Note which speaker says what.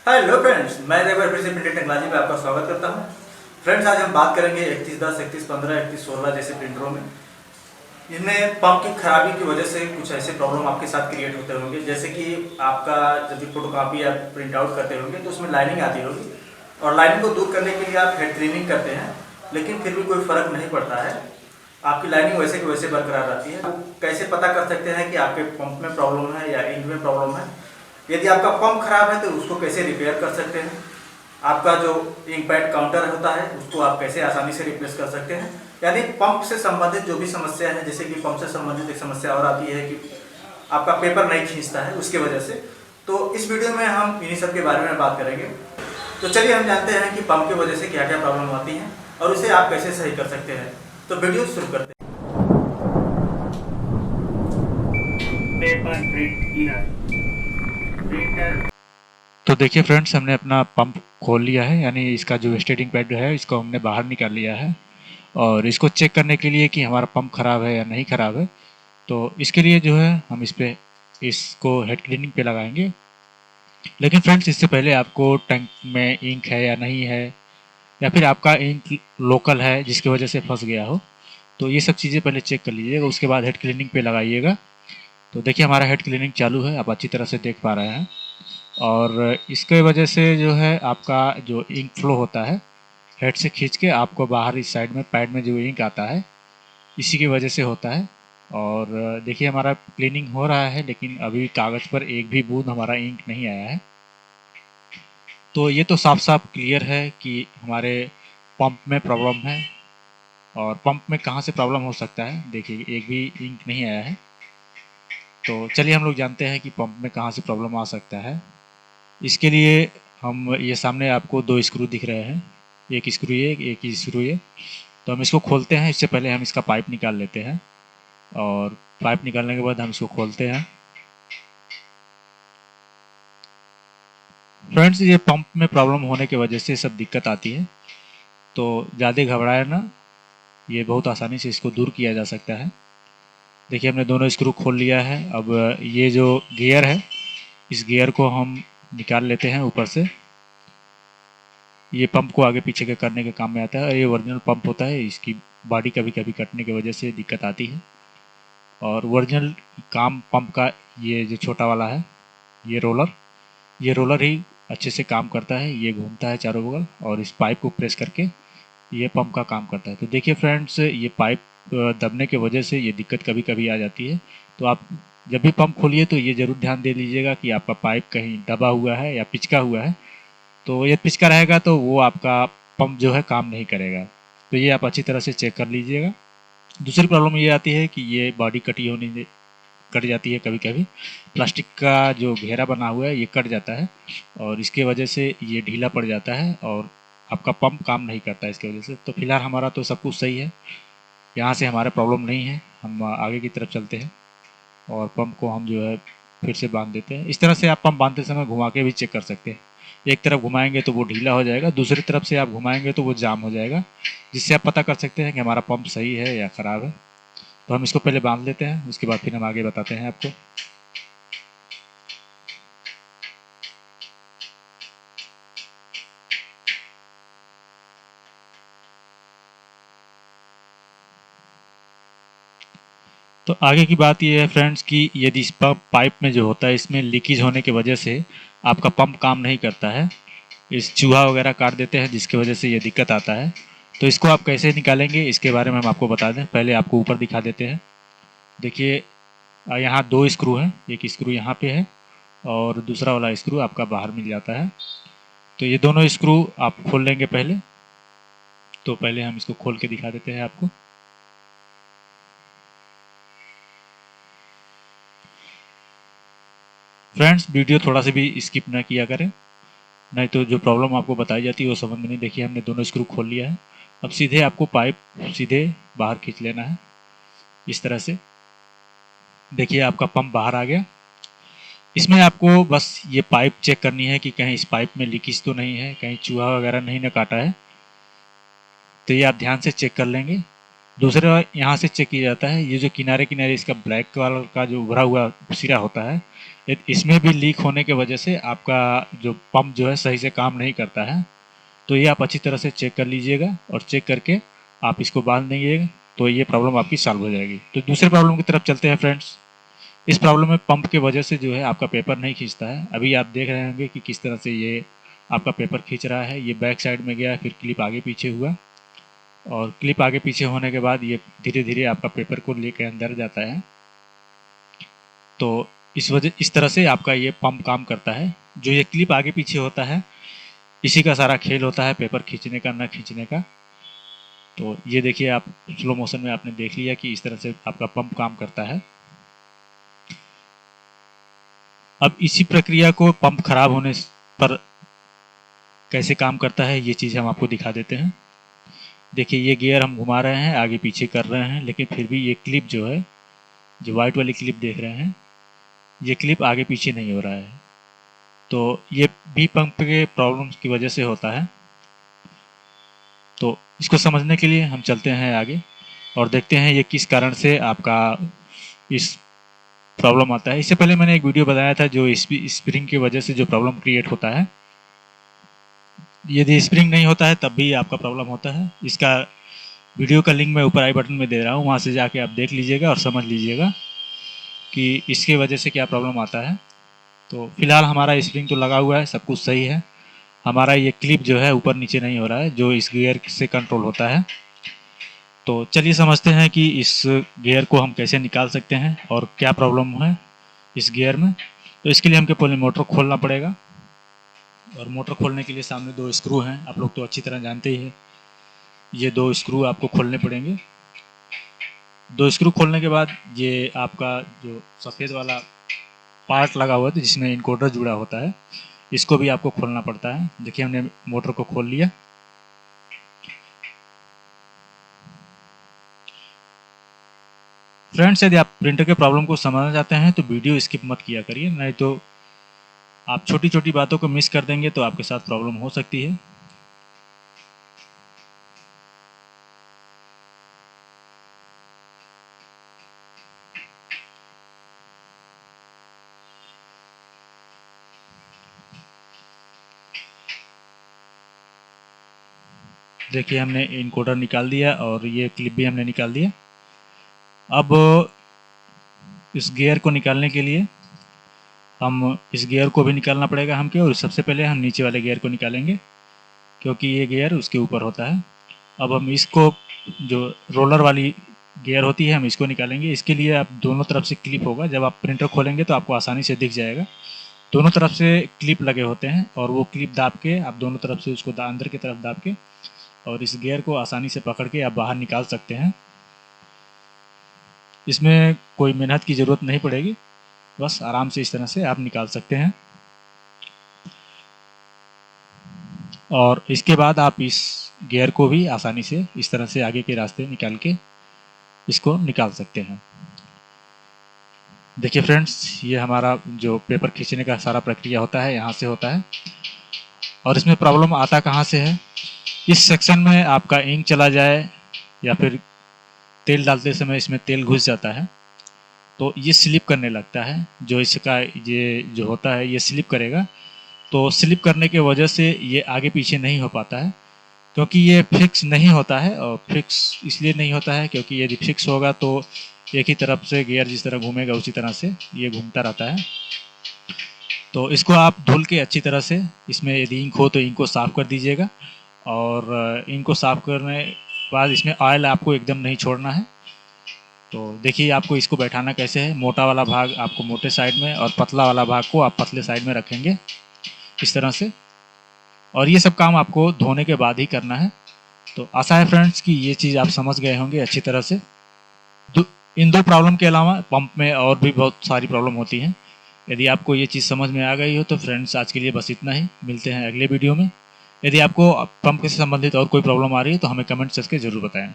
Speaker 1: Hello friends, मैं एक बार फिर से प्रिंटिंग टेक्नोलॉजी में आपका स्वागत करता हूं। फ्रेंड्स, आज हम बात करेंगे 3110, 3115, 3116 जैसे प्रिंटरों में इनमें पंप की खराबी की वजह से कुछ ऐसे प्रॉब्लम आपके साथ क्रिएट होते होंगे। जैसे कि आपका जब भी फोटोकॉपी या प्रिंट आउट करते होंगे तो उसमें लाइनिंग आती होगी और लाइनिंग को दूर करने के लिए आप हेड क्लीनिंग करते हैं, लेकिन फिर भी कोई फर्क नहीं पड़ता है। आपकी लाइनिंग वैसे की वैसे बरकरार रहती है। आप कैसे पता कर सकते हैं कि आपके पंप में प्रॉब्लम है या इंक में प्रॉब्लम है? यदि आपका पंप खराब है तो उसको कैसे रिपेयर कर सकते हैं? आपका जो इंक पैड काउंटर होता है उसको आप कैसे आसानी से रिप्लेस कर सकते हैं? यानी पंप से संबंधित जो भी समस्या है, जैसे कि पंप से संबंधित एक समस्या और आती है कि आपका पेपर नहीं खींचता है उसके वजह से। तो इस वीडियो में हम इन्हीं सब के बारे में बात करेंगे। तो चलिए हम जानते हैं कि पंप की वजह से क्या क्या प्रॉब्लम आती हैं और उसे आप कैसे सही कर सकते हैं। तो वीडियो शुरू करते हैं। Paper printer.
Speaker 2: तो देखिए फ्रेंड्स, हमने अपना पंप खोल लिया है, यानी इसका जो स्टेटिंग पैड है इसको हमने बाहर निकाल लिया है। और इसको चेक करने के लिए कि हमारा पंप ख़राब है या नहीं ख़राब है, तो इसके लिए जो है हम इसको हेड क्लीनिंग पे लगाएंगे। लेकिन फ्रेंड्स, इससे पहले आपको टैंक में इंक है या नहीं है, या फिर आपका इंक लोकल है जिसकी वजह से फंस गया हो, तो ये सब चीज़ें पहले चेक कर लीजिएगा, उसके बाद हेड क्लीनिंग पे लगाइएगा। तो देखिए हमारा हेड क्लीनिंग चालू है, आप अच्छी तरह से देख पा रहे हैं। और इसके वजह से जो है आपका जो इंक फ्लो होता है हेड से खींच के आपको बाहर इस साइड में पैड में जो इंक आता है, इसी की वजह से होता है। और देखिए हमारा क्लीनिंग हो रहा है, लेकिन अभी कागज़ पर एक भी बूंद हमारा इंक नहीं आया है। तो ये तो साफ साफ क्लियर है कि हमारे पंप में प्रॉब्लम है। और पंप में कहाँ से प्रॉब्लम हो सकता है, देखिए एक भी इंक नहीं आया है। तो चलिए हम लोग जानते हैं कि पंप में कहाँ से प्रॉब्लम आ सकता है। इसके लिए हम ये सामने आपको दो स्क्रू दिख रहे हैं, एक स्क्रू ये, एक ही स्क्रू ये। तो हम इसको खोलते हैं, इससे पहले हम इसका पाइप निकाल लेते हैं। और पाइप निकालने के बाद हम इसको खोलते हैं। फ्रेंड्स, ये पंप में प्रॉब्लम होने की वजह से सब दिक्कत आती है, तो ज़्यादा घबराए ना, ये बहुत आसानी से इसको दूर किया जा सकता है। देखिए हमने दोनों स्क्रू खोल लिया है। अब ये जो गियर है, इस गियर को हम निकाल लेते हैं ऊपर से। ये पंप को आगे पीछे के करने के काम में आता है, और ये ओरिजिनल पंप होता है, इसकी बॉडी कभी कभी कटने की वजह से दिक्कत आती है। और ओरिजिनल काम पंप का ये जो छोटा वाला है, ये रोलर ही अच्छे से काम करता है। ये घूमता है चारों बगल और इस पाइप को प्रेस करके ये पंप का काम करता है। तो देखिए फ्रेंड्स, ये पाइप दबने की वजह से ये दिक्कत कभी कभी आ जाती है। तो आप जब भी पंप खोलिए तो ये ज़रूर ध्यान दे लीजिएगा कि आपका पाइप कहीं दबा हुआ है या पिचका हुआ है। तो ये पिचका रहेगा तो वो आपका पंप जो है काम नहीं करेगा। तो ये आप अच्छी तरह से चेक कर लीजिएगा। दूसरी प्रॉब्लम ये आती है कि ये बॉडी कट जाती है कभी कभी। प्लास्टिक का जो घेरा बना हुआ है ये कट जाता है, और इसके वजह से ये ढीला पड़ जाता है और आपका पंप काम नहीं करता है इसकी वजह से। तो फिलहाल हमारा तो सब कुछ सही है, यहाँ से हमारा प्रॉब्लम नहीं है। हम आगे की तरफ चलते हैं और पंप को हम जो है फिर से बांध देते हैं। इस तरह से आप पंप बांधते समय घुमा के भी चेक कर सकते हैं। एक तरफ घुमाएंगे तो वो ढीला हो जाएगा, दूसरी तरफ से आप घुमाएंगे तो वो जाम हो जाएगा, जिससे आप पता कर सकते हैं कि हमारा पंप सही है या ख़राब है। तो हम इसको पहले बांध लेते हैं, उसके बाद फिर हम आगे बताते हैं आपको। तो आगे की बात ये है फ्रेंड्स कि यदि इस पंप पाइप में जो होता है इसमें लीकेज होने की वजह से आपका पंप काम नहीं करता है, इस चूहा वगैरह काट देते हैं जिसकी वजह से ये दिक्कत आता है। तो इसको आप कैसे निकालेंगे इसके बारे में हम आपको बता दें। पहले आपको ऊपर दिखा देते हैं। देखिए यहाँ दो स्क्रू हैं, एक स्क्रू यहाँ पे है और दूसरा वाला स्क्रू आपका बाहर मिल जाता है। तो ये दोनों स्क्रू आप खोल लेंगे पहले। तो पहले हम इसको खोल के दिखा देते हैं आपको। फ्रेंड्स, वीडियो थोड़ा सा भी स्किप ना किया करें, नहीं तो जो प्रॉब्लम आपको बताई जाती है वो समझ में नहीं। देखिए हमने दोनों स्क्रू खोल लिया है। अब सीधे आपको पाइप सीधे बाहर खींच लेना है इस तरह से। देखिए आपका पंप बाहर आ गया। इसमें आपको बस ये पाइप चेक करनी है कि कहीं इस पाइप में लीकेज तो नहीं है, कहीं चूहा वगैरह नहीं न काटा है। तो ये आप ध्यान से चेक कर लेंगे। दूसरा यहाँ से चेक किया जाता है, ये जो किनारे किनारे इसका ब्लैक कलर का जो उभरा हुआ सिरा होता है, इसमें भी लीक होने की वजह से आपका जो पंप जो है सही से काम नहीं करता है। तो ये आप अच्छी तरह से चेक कर लीजिएगा और चेक करके आप इसको बांध देंगे तो ये प्रॉब्लम आपकी सॉल्व हो जाएगी। तो दूसरे प्रॉब्लम की तरफ चलते हैं फ्रेंड्स। इस प्रॉब्लम में पंप की वजह से जो है आपका पेपर नहीं खींचता है। अभी आप देख रहे होंगे कि किस तरह से ये आपका पेपर खींच रहा है। ये बैक साइड में गया, फिर क्लिप आगे पीछे हुआ, और क्लिप आगे पीछे होने के बाद ये धीरे धीरे आपका पेपर को लेकर अंदर जाता है। तो इस तरह से आपका ये पंप काम करता है। जो ये क्लिप आगे पीछे होता है, इसी का सारा खेल होता है पेपर खींचने का ना खींचने का। तो ये देखिए, आप स्लो मोशन में आपने देख लिया कि इस तरह से आपका पंप काम करता है। अब इसी प्रक्रिया को पंप खराब होने पर कैसे काम करता है, ये चीज़ हम आपको दिखा देते हैं। देखिए, ये गियर हम घुमा रहे हैं, आगे पीछे कर रहे हैं, लेकिन फिर भी ये क्लिप जो है, जो वाइट वाली क्लिप देख रहे हैं, ये क्लिप आगे पीछे नहीं हो रहा है। तो ये भी पंप के प्रॉब्लम्स की वजह से होता है। तो इसको समझने के लिए हम चलते हैं आगे और देखते हैं ये किस कारण से आपका इस प्रॉब्लम आता है। इससे पहले मैंने एक वीडियो बताया था जो स्प्रिंग की वजह से जो प्रॉब्लम क्रिएट होता है। यदि स्प्रिंग नहीं होता है तब भी आपका प्रॉब्लम होता है। इसका वीडियो का लिंक मैं ऊपर आई बटन में दे रहा हूँ, वहाँ से जाके आप देख लीजिएगा और समझ लीजिएगा कि इसके वजह से क्या प्रॉब्लम आता है। तो फिलहाल हमारा स्प्रिंग तो लगा हुआ है, सब कुछ सही है। हमारा ये क्लिप जो है ऊपर नीचे नहीं हो रहा है, जो इस गियर से कंट्रोल होता है। तो चलिए समझते हैं कि इस गियर को हम कैसे निकाल सकते हैं और क्या प्रॉब्लम है इस गियर में। तो इसके लिए हमको पहले मोटर खोलना पड़ेगा, और मोटर खोलने के लिए सामने 2 स्क्रू हैं, आप लोग तो अच्छी तरह जानते ही हैं। ये 2 स्क्रू आपको खोलने पड़ेंगे। 2 स्क्रू खोलने के बाद ये आपका जो सफ़ेद वाला पार्ट लगा हुआ है जिसमें इनकोडर जुड़ा होता है, इसको भी आपको खोलना पड़ता है। देखिए, हमने मोटर को खोल लिया। फ्रेंड्स, यदि आप प्रिंटर के प्रॉब्लम को समझना चाहते हैं तो वीडियो स्किप मत किया करिए, नहीं तो आप छोटी छोटी बातों को मिस कर देंगे तो आपके साथ प्रॉब्लम हो सकती है। देखिए, हमने इनकोडर निकाल दिया और ये क्लिप भी हमने निकाल दिया। अब इस गियर को निकालने के लिए हम इस गियर को भी निकालना पड़ेगा हमके, और सबसे पहले हम नीचे वाले गियर को निकालेंगे क्योंकि ये गियर उसके ऊपर होता है। अब हम इसको, जो रोलर वाली गियर होती है, हम इसको निकालेंगे। इसके लिए आप दोनों तरफ से क्लिप होगा, जब आप प्रिंटर खोलेंगे तो आपको आसानी से दिख जाएगा। दोनों तरफ से क्लिप लगे होते हैं और वो क्लिप दाब के आप दोनों तरफ से उसको अंदर की तरफ दाब के और इस गियर को आसानी से पकड़ के आप बाहर निकाल सकते हैं। इसमें कोई मेहनत की ज़रूरत नहीं पड़ेगी, बस आराम से इस तरह से आप निकाल सकते हैं। और इसके बाद आप इस गियर को भी आसानी से इस तरह से आगे के रास्ते निकाल के इसको निकाल सकते हैं। देखिए फ्रेंड्स, ये हमारा जो पेपर खींचने का सारा प्रक्रिया होता है यहाँ से होता है। और इसमें प्रॉब्लम आता कहाँ से है, इस सेक्शन में आपका इंक चला जाए या फिर तेल डालते समय इसमें तेल घुस जाता है तो ये स्लिप करने लगता है। जो इसका ये जो होता है ये स्लिप करेगा, तो स्लिप करने के वजह से ये आगे पीछे नहीं हो पाता है, क्योंकि ये फिक्स नहीं होता है। और फिक्स इसलिए नहीं होता है क्योंकि यदि फिक्स होगा तो एक ही तरफ से गियर जिस तरह घूमेगा उसी तरह से ये घूमता रहता है। तो इसको आप धुल के अच्छी तरह से, इसमें यदि इंक हो तो इंक को साफ़ कर दीजिएगा, और इंक को साफ़ करने के बाद इसमें ऑयल आपको एकदम नहीं छोड़ना है। तो देखिए, आपको इसको बैठाना कैसे है। मोटा वाला भाग आपको मोटे साइड में और पतला वाला भाग को आप पतले साइड में रखेंगे इस तरह से, और ये सब काम आपको धोने के बाद ही करना है। तो आशा है फ्रेंड्स कि ये चीज़ आप समझ गए होंगे अच्छी तरह से। इन 2 प्रॉब्लम के अलावा पंप में और भी बहुत सारी प्रॉब्लम होती हैं। यदि आपको ये चीज़ समझ में आ गई हो तो फ्रेंड्स, आज के लिए बस इतना ही। मिलते हैं अगले वीडियो में। यदि आपको पंप से संबंधित और कोई प्रॉब्लम आ रही है तो हमें कमेंट करके ज़रूर बताएं।